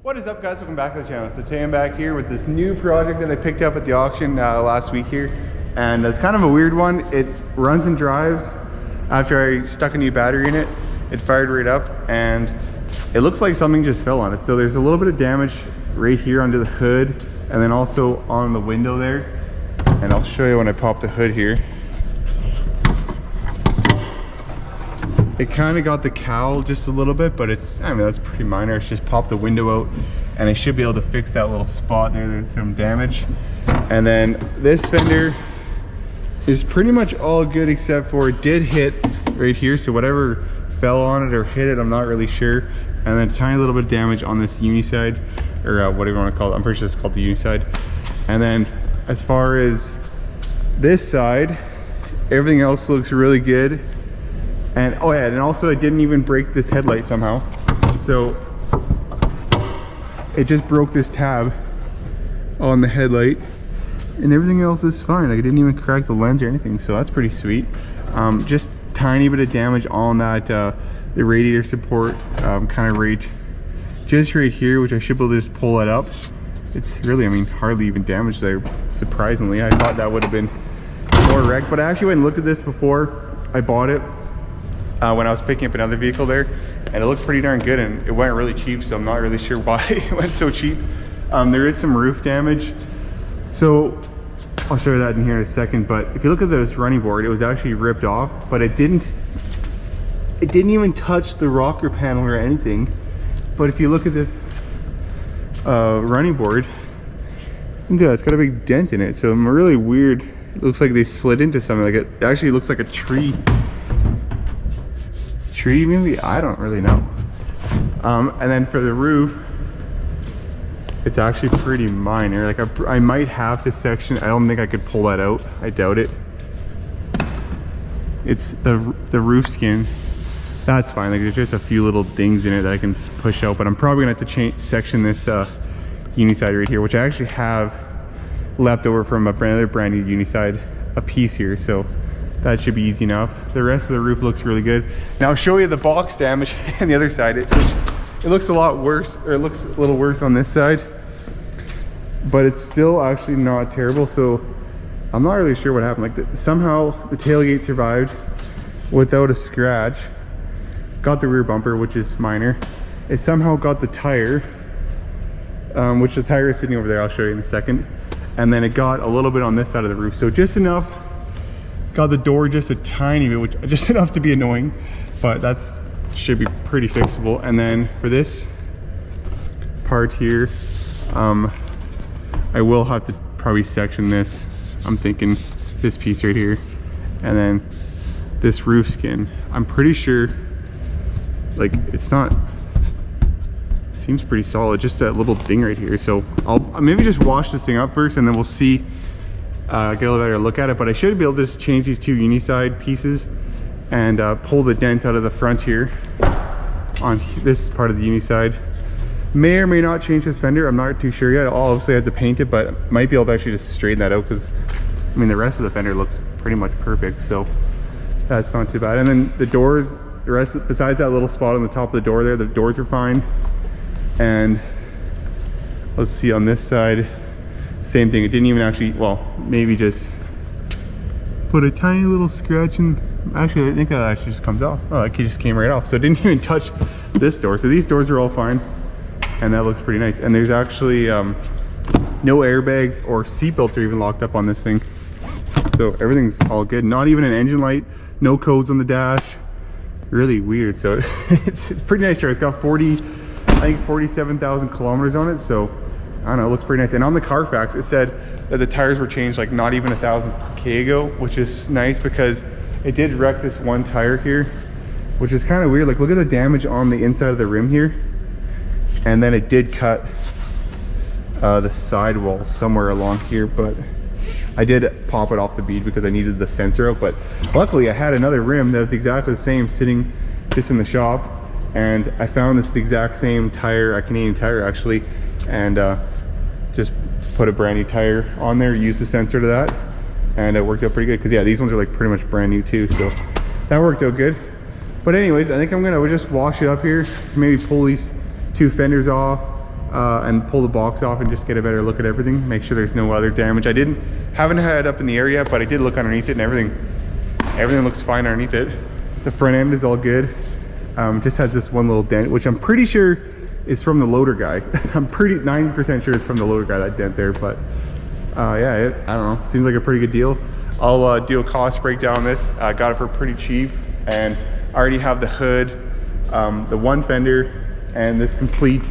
What is up, guys? Welcome back to the channel. So today I'm back here with this new project that I picked up at the auction last week here, and it's kind of a weird one. It runs and drives. After I stuck a new battery in it, it fired right up, and it looks like something just fell on it. So there's a little bit of damage right here under the hood, and then also on the window there. And I'll show you when I pop the hood here. It kind of got the cowl just a little bit, but I mean, that's pretty minor. It's just pop the window out, and I should be able to fix that little spot there. There's some damage. And then this fender is pretty much all good, except for it did hit right here. So whatever fell on it or hit it, I'm not really sure. And then a tiny little bit of damage on this uni side, or whatever you want to call it. I'm pretty sure it's called the uni side. And then as far as this side, everything else looks really good. And oh yeah, and also I didn't even break this headlight somehow. So it just broke this tab on the headlight, and everything else is fine. Like, I didn't even crack the lens or anything, so that's pretty sweet. Just tiny bit of damage on that the radiator support, kind of just right here, which I should be able to just pull that up. It's really, I mean, hardly even damaged there, surprisingly. I thought that would have been more wrecked, but I actually went and looked at this before I bought it. When I was picking up another vehicle there, and it looks pretty darn good, and it went really cheap, so I'm not really sure why it went so cheap. There is some roof damage, so I'll show you that in here in a second. But if you look at this running board, it was actually ripped off, but it didn't even touch the rocker panel or anything. But if you look at this running board, look at that, it's got a big dent in it. So I'm really weird. It looks like they slid into something. Like, it actually looks like a tree maybe, I don't really know. And then for the roof, it's actually pretty minor. Like, I might have this section. I don't think I could pull that out. I doubt it. It's the roof skin. That's fine. Like, there's just a few little dings in it that I can push out, but I'm probably gonna have to section this uni side right here, which I actually have left over from another brand new uni side, a piece here, so that should be easy enough. The rest of the roof looks really good. Now I'll show you the box damage on the other side. It looks a lot worse, or it looks a little worse on this side, but it's still actually not terrible. So I'm not really sure what happened. Like, somehow the tailgate survived without a scratch. Got the rear bumper, which is minor. It somehow got the tire, which the tire is sitting over there. I'll show you in a second. And then it got a little bit on this side of the roof. So just enough. Got the door just a tiny bit, which just enough to be annoying, but that's should be pretty fixable. And then for this part here, I will have to probably section this. I'm thinking this piece right here, and then this roof skin. I'm pretty sure, like, it's not, seems pretty solid, just that little ding right here. So I'll maybe just wash this thing up first, and then we'll see, get a little better look at it. But I should be able to just change these two uni side pieces and pull the dent out of the front here on this part of the uni side. May or may not change this fender, I'm not too sure yet. I'll obviously have to paint it, but might be able to actually just straighten that out, because I mean, the rest of the fender looks pretty much perfect, so that's not too bad. And then the doors, the rest, besides that little spot on the top of the door there, the doors are fine. And let's see, on this side, same thing. It didn't even actually, well, maybe just put a tiny little scratch in. Actually, I think that actually just comes off. Oh, it just came right off. So it didn't even touch this door. So these doors are all fine, and that looks pretty nice. And there's actually no airbags or seat belts are even locked up on this thing. So everything's all good. Not even an engine light, no codes on the dash. Really weird. So it's a pretty nice car. It's got 47,000 kilometers on it. So I don't know, it looks pretty nice. And on the Carfax, it said that the tires were changed like not even 1,000 K ago, which is nice, because it did wreck this one tire here, which is kind of weird. Like, look at the damage on the inside of the rim here. And then it did cut the sidewall somewhere along here, but I did pop it off the bead because I needed the sensor out. But luckily I had another rim that was exactly the same sitting just in the shop, and I found this exact same tire, a Canadian tire actually, and just put a brand new tire on there, used the sensor to that, and it worked out pretty good. Because yeah, these ones are like pretty much brand new too, so that worked out good. But anyways, I think I'm gonna just wash it up here, maybe pull these two fenders off, and pull the box off and just get a better look at everything, make sure there's no other damage. Haven't had it up in the air yet, but I did look underneath it, and everything looks fine underneath it. The front end is all good. Just has this one little dent, which I'm pretty sure is from the loader guy. I'm pretty 90% sure it's from the loader guy, that dent there. But yeah, I don't know, seems like a pretty good deal. I'll do a cost breakdown on this. I got it for pretty cheap, and I already have the hood, the one fender, and this complete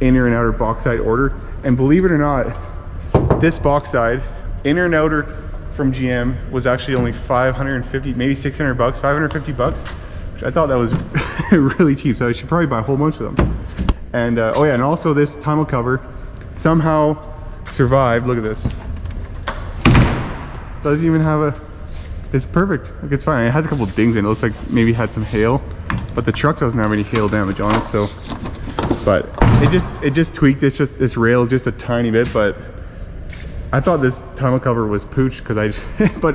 inner and outer box side order. And believe it or not, this box side, inner and outer from GM, was actually only 550, maybe 600 bucks, 550 bucks, which I thought that was really cheap. So I should probably buy a whole bunch of them. And oh yeah, and also this tunnel cover somehow survived. Look at this. It doesn't even have a, it's perfect. Like, it's fine. It has a couple of dings in it. It looks like maybe it had some hail, but the truck doesn't have any hail damage on it. So, but it just tweaked this rail just a tiny bit. But I thought this tunnel cover was pooch because but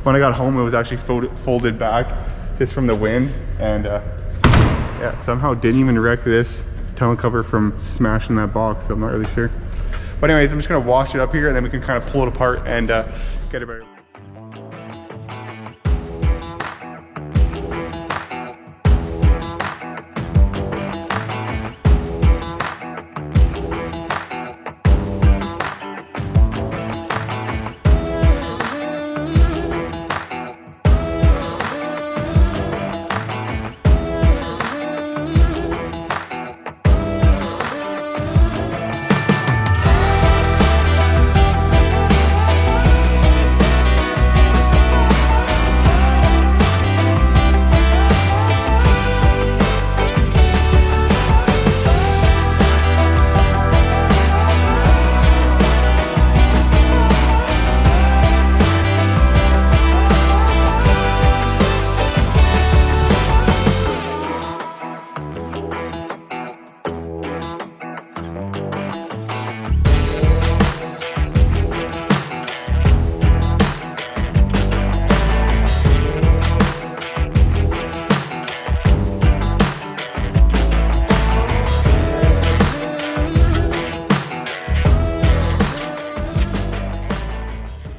when I got home, it was actually folded back just from the wind, and yeah, somehow didn't even wreck this tunnel cover from smashing that box. So I'm not really sure. But anyways, I'm just gonna wash it up here, and then we can kind of pull it apart and get a better.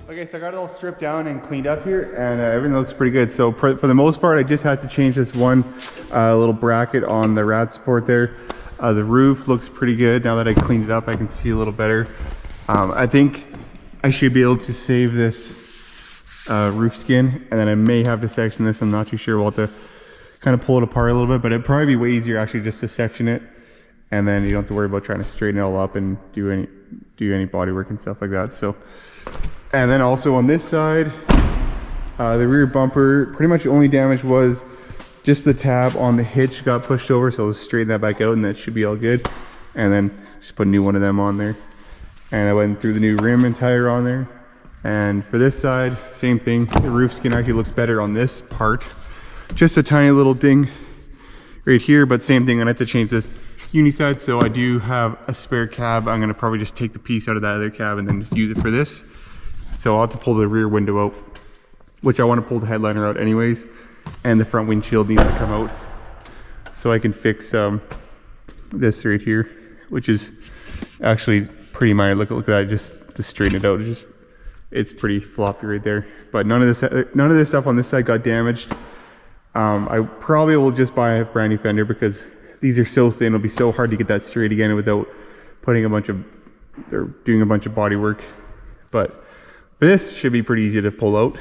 Okay, so I got it all stripped down and cleaned up here, and everything looks pretty good. So for the most part, I just had to change this one little bracket on the rad support there. The roof looks pretty good. Now that I cleaned it up, I can see a little better. I think I should be able to save this roof skin, and then I may have to section this. I'm not too sure. We'll have to kind of pull it apart a little bit, but it'd probably be way easier actually just to section it, and then you don't have to worry about trying to straighten it all up and do any body work and stuff like that. So, and then also on this side, the rear bumper, pretty much the only damage was just the tab on the hitch got pushed over, so I'll straighten that back out and that should be all good. And then just put a new one of them on there. And I went through the new rim and tire on there. And for this side, same thing. The roof skin actually looks better on this part. Just a tiny little ding right here, but same thing. I have to change this uni side, so I do have a spare cab. I'm gonna probably just take the piece out of that other cab and then just use it for this. So I'll have to pull the rear window out, which I want to pull the headliner out anyways, and the front windshield needs to come out so I can fix this right here, which is actually pretty minor. Look at that, just to straighten it out. It's pretty floppy right there. But none of this stuff on this side got damaged. I probably will just buy a brand new fender because these are so thin. It'll be so hard to get that straight again without putting doing a bunch of body work. But this should be pretty easy to pull out.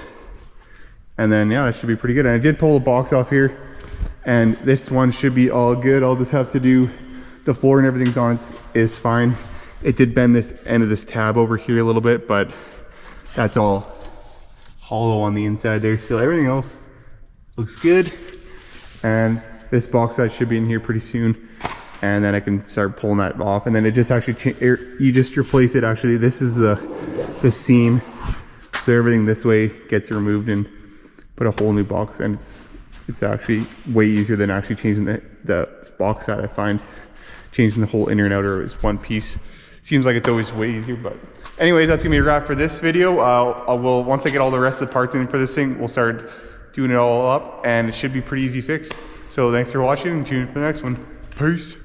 And then yeah, it should be pretty good. And I did pull the box off here, and this one should be all good. I'll just have to do the floor, and everything's on is fine. It did bend this end of this tab over here a little bit, but that's all hollow on the inside there. So everything else looks good. And this box side should be in here pretty soon, and then I can start pulling that off. And then it just actually you just replace it. Actually, this is the seam, so everything this way gets removed and put a whole new box. And it's actually way easier than actually changing the box side. I find changing the whole inner and outer is one piece. Seems like it's always way easier. But anyways, that's gonna be a wrap for this video. Once I get all the rest of the parts in for this thing, we'll start doing it all up, and it should be pretty easy fix. So thanks for watching, and tune in for the next one. Peace.